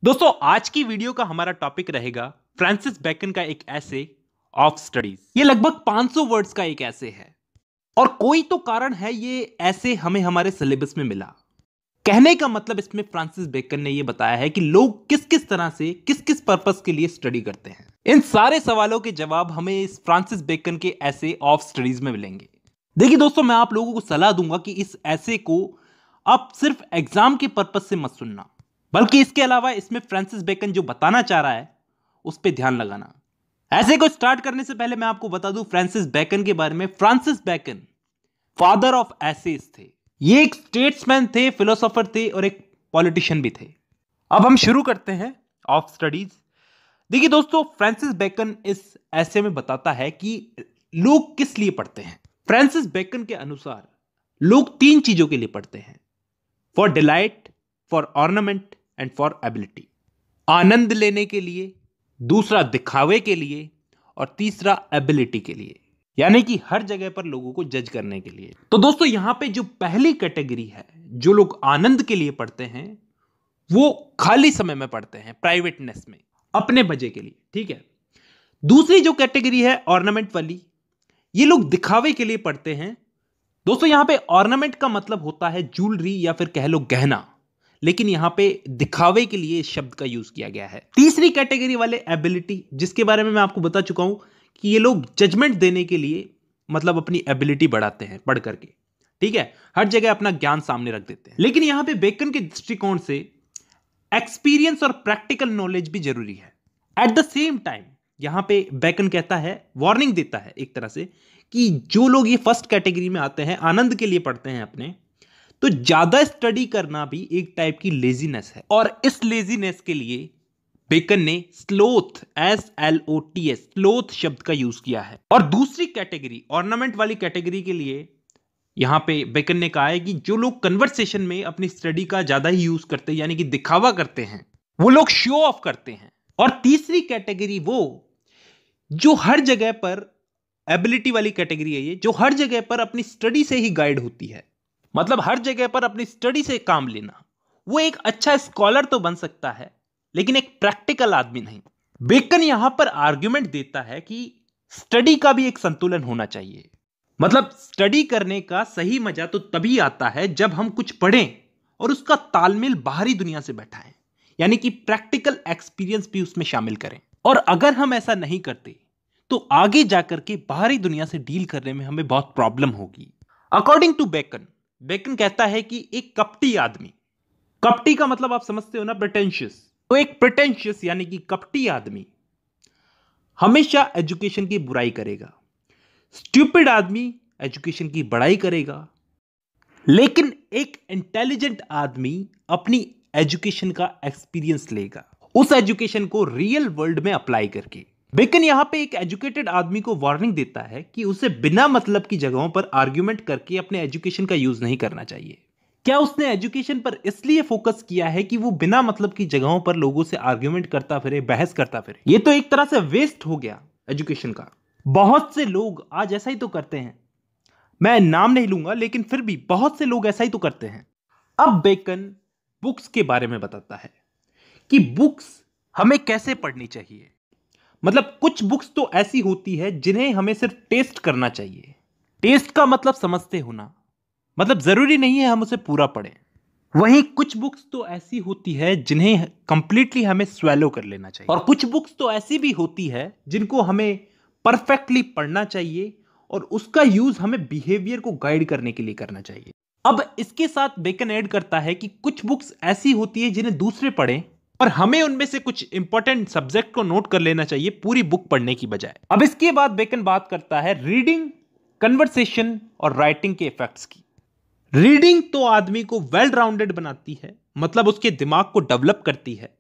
दोस्तों आज की वीडियो का हमारा टॉपिक रहेगा फ्रांसिस बेकन का एक ऐसे ऑफ स्टडीज। ये लगभग 500 वर्ड्स का एक ऐसे है और कोई तो कारण है ये ऐसे हमें हमारे सिलेबस में मिला। कहने का मतलब इसमें फ्रांसिस बेकन ने ये बताया है कि लोग किस किस तरह से किस किस पर्पस के लिए स्टडी करते हैं। इन सारे सवालों के जवाब हमें इस फ्रांसिस बेकन के ऐसे ऑफ स्टडीज में मिलेंगे। देखिए दोस्तों, मैं आप लोगों को सलाह दूंगा कि इस ऐसे को आप सिर्फ एग्जाम के पर्पस से मत सुनना, बल्कि इसके अलावा इसमें फ्रांसिस बेकन जो बताना चाह रहा है उस पर ध्यान लगाना। ऐसे को स्टार्ट करने से पहले मैं आपको बता दूं फ्रांसिस बेकन के बारे में। Francis Bacon father of essays थे। ये एक स्टेट्समैन थे, फिलोसोफर थे और एक पॉलिटिशियन भी थे। अब हम शुरू करते हैं ऑफ स्टडीज। देखिए दोस्तों, फ्रांसिस बेकन इस ऐसे में बताता है कि लोग किस लिए पढ़ते हैं। फ्रांसिस बेकन के अनुसार लोग तीन चीजों के लिए पढ़ते हैं: for delight, for ornament and for ability. आनंद लेने के लिए, दूसरा दिखावे के लिए और तीसरा एबिलिटी के लिए, यानी कि हर जगह पर लोगों को जज करने के लिए। तो दोस्तों यहां पे जो पहली कैटेगरी है, जो लोग आनंद के लिए पढ़ते हैं, वो खाली समय में पढ़ते हैं, प्राइवेटनेस में, अपने मजे के लिए, ठीक है। दूसरी जो कैटेगरी है ऑर्नामेंट वाली, ये लोग दिखावे के लिए पढ़ते हैं। दोस्तों यहां पे ऑर्नामेंट का मतलब होता है ज्वेलरी या फिर कह लो गहना, लेकिन यहां पे दिखावे के लिए इस शब्द का यूज किया गया है। तीसरी कैटेगरी वाले एबिलिटी, जिसके बारे में मैं आपको बता चुका हूं कि ये लोग जजमेंट देने के लिए मतलब अपनी एबिलिटी बढ़ाते हैं पढ़ करके, ठीक है, हर जगह अपना ज्ञान सामने रख देते हैं। लेकिन यहां पे बेकन के दृष्टिकोण से एक्सपीरियंस और प्रैक्टिकल नॉलेज भी जरूरी है। एट द सेम टाइम यहां पे बेकन कहता है, वार्निंग देता है एक तरह से, कि जो लोग ये फर्स्ट कैटेगरी में आते हैं, आनंद के लिए पढ़ते हैं अपने, तो ज्यादा स्टडी करना भी एक टाइप की लेजीनेस है। और इस लेजीनेस के लिए बेकन ने स्लोथ, SLOTH, स्लोथ शब्द का यूज किया है। और दूसरी कैटेगरी ऑर्नामेंट वाली कैटेगरी के लिए यहां पे बेकन ने कहा है कि जो लोग कन्वर्सेशन में अपनी स्टडी का ज्यादा ही यूज करते हैं, यानी कि दिखावा करते हैं, वो लोग शो ऑफ करते हैं। और तीसरी कैटेगरी वो जो हर जगह पर, एबिलिटी वाली कैटेगरी है ये, जो हर जगह पर अपनी स्टडी से ही गाइड होती है, मतलब हर जगह पर अपनी स्टडी से काम लेना। वो एक अच्छा स्कॉलर तो बन सकता है, लेकिन एक प्रैक्टिकल आदमी नहीं। बेकन यहां पर आर्ग्यूमेंट देता है कि स्टडी का भी एक संतुलन होना चाहिए। मतलब स्टडी करने का सही मजा तो तभी आता है जब हम कुछ पढ़ें और उसका तालमेल बाहरी दुनिया से बैठाएं, यानी कि प्रैक्टिकल एक्सपीरियंस भी उसमें शामिल करें। और अगर हम ऐसा नहीं करते तो आगे जाकर के बाहरी दुनिया से डील करने में हमें बहुत प्रॉब्लम होगी। अकॉर्डिंग टू बेकन, बेकन कहता है कि एक कपटी आदमी, कपटी का मतलब आप समझते हो ना, प्रिटेंशियस, तो एक प्रिटेंशियस यानी कि कपटी आदमी हमेशा एजुकेशन की बुराई करेगा। स्टूपिड आदमी एजुकेशन की बड़ाई करेगा। लेकिन एक इंटेलिजेंट आदमी अपनी एजुकेशन का एक्सपीरियंस लेगा, उस एजुकेशन को रियल वर्ल्ड में अप्लाई करके। बेकन यहां पे एक एजुकेटेड आदमी को वार्निंग देता है कि उसे बिना मतलब की जगहों पर आर्ग्यूमेंट करके अपने एजुकेशन का यूज नहीं करना चाहिए। क्या उसने एजुकेशन पर इसलिए फोकस किया है कि वो बिना मतलब की जगहों पर लोगों से आर्ग्यूमेंट करता फिरे, बहस करता फिरे? ये तो एक तरह से वेस्ट हो गया एजुकेशन का। बहुत से लोग आज ऐसा ही तो करते हैं। मैं नाम नहीं लूंगा, लेकिन फिर भी बहुत से लोग ऐसा ही तो करते हैं। अब बेकन बुक्स के बारे में बताता है कि बुक्स हमें कैसे पढ़नी चाहिए। मतलब कुछ बुक्स तो ऐसी होती है जिन्हें हमें सिर्फ टेस्ट करना चाहिए। टेस्ट का मतलब समझते होना, मतलब जरूरी नहीं है हम उसे पूरा पढ़ें। वहीं कुछ बुक्स तो ऐसी होती है जिन्हें कंप्लीटली हमें स्वेलो कर लेना चाहिए। और कुछ बुक्स तो ऐसी भी होती है जिनको हमें परफेक्टली पढ़ना चाहिए और उसका यूज हमें बिहेवियर को गाइड करने के लिए करना चाहिए। अब इसके साथ बेकन ऐड करता है कि कुछ बुक्स ऐसी होती है जिन्हें दूसरे पढ़ें और हमें उनमें से कुछ इंपॉर्टेंट सब्जेक्ट को नोट कर लेना चाहिए पूरी बुक पढ़ने की बजाय। अब इसके बाद बेकन बात करता है रीडिंग, कन्वर्सेशन और राइटिंग के इफेक्ट्स की। रीडिंग तो आदमी को वेल राउंडेड बनाती है, मतलब उसके दिमाग को डेवलप करती है।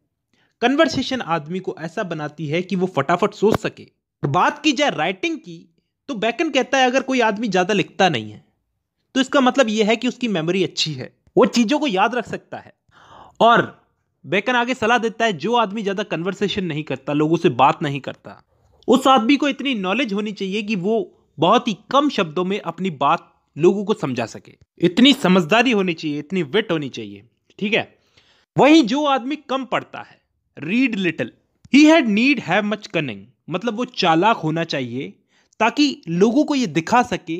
कन्वर्सेशन आदमी को ऐसा बनाती है कि वो फटाफट सोच सके। और बात की जाए राइटिंग की, तो बेकन कहता है अगर कोई आदमी ज्यादा लिखता नहीं है तो इसका मतलब यह है कि उसकी मेमोरी अच्छी है, वो चीजों को याद रख सकता है। और बेकन आगे सलाह देता है जो आदमी ज्यादा कन्वर्सेशन नहीं करता, लोगों से बात नहीं करता, उस आदमी को इतनी नॉलेज होनी चाहिए कि वो बहुत ही कम शब्दों में अपनी बात लोगों को समझा सके। इतनी समझदारी होनी चाहिए, इतनी विट होनी चाहिए, ठीक है। वहीं जो आदमी कम पढ़ता है, read little. He had need have much cunning, मतलब वो चालाक होना चाहिए ताकि लोगों को ये दिखा सके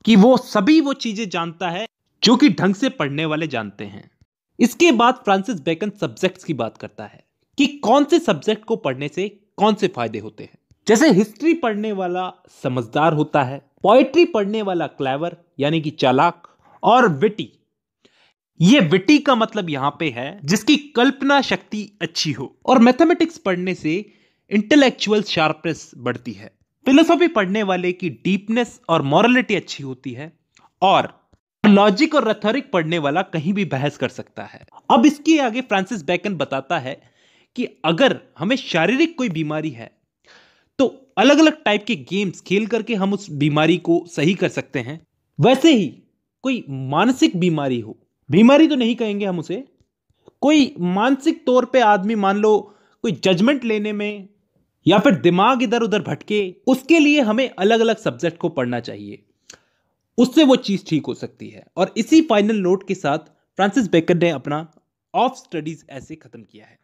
कि वो सभी वो चीजें जानता है जो कि ढंग से पढ़ने वाले जानते हैं। इसके बाद फ्रांसिस बेकन सब्जेक्ट्स की बात करता है कि कौन से सब्जेक्ट को पढ़ने से कौन से फायदे होते हैं। जैसे हिस्ट्री पढ़ने वाला समझदार होता है, पोएट्री पढ़ने वाला क्लेवर यानी कि चालाक, और विटी, ये विटी का मतलब यहां पे है जिसकी कल्पना शक्ति अच्छी हो। और मैथमेटिक्स पढ़ने से इंटेलेक्चुअल शार्पनेस बढ़ती है। फिलोसॉफी पढ़ने वाले की डीपनेस और मॉरलिटी अच्छी होती है। और लॉजिक और रेथोरिक पढ़ने वाला कहीं भी बहस कर सकता है। अब इसके आगे फ्रांसिस बेकन बताता है कि अगर हमें शारीरिक कोई बीमारी है तो अलग अलग टाइप के गेम्स खेल करके हम उस बीमारी को सही कर सकते हैं। वैसे ही कोई मानसिक बीमारी हो, बीमारी तो नहीं कहेंगे हम उसे, कोई मानसिक तौर पे आदमी मान लो कोई जजमेंट लेने में या फिर दिमाग इधर उधर भटके, उसके लिए हमें अलग अलग सब्जेक्ट को पढ़ना चाहिए, उससे वो चीज ठीक हो सकती है। और इसी फाइनल नोट के साथ फ्रांसिस बेकन ने अपना ऑफ स्टडीज ऐसे खत्म किया है।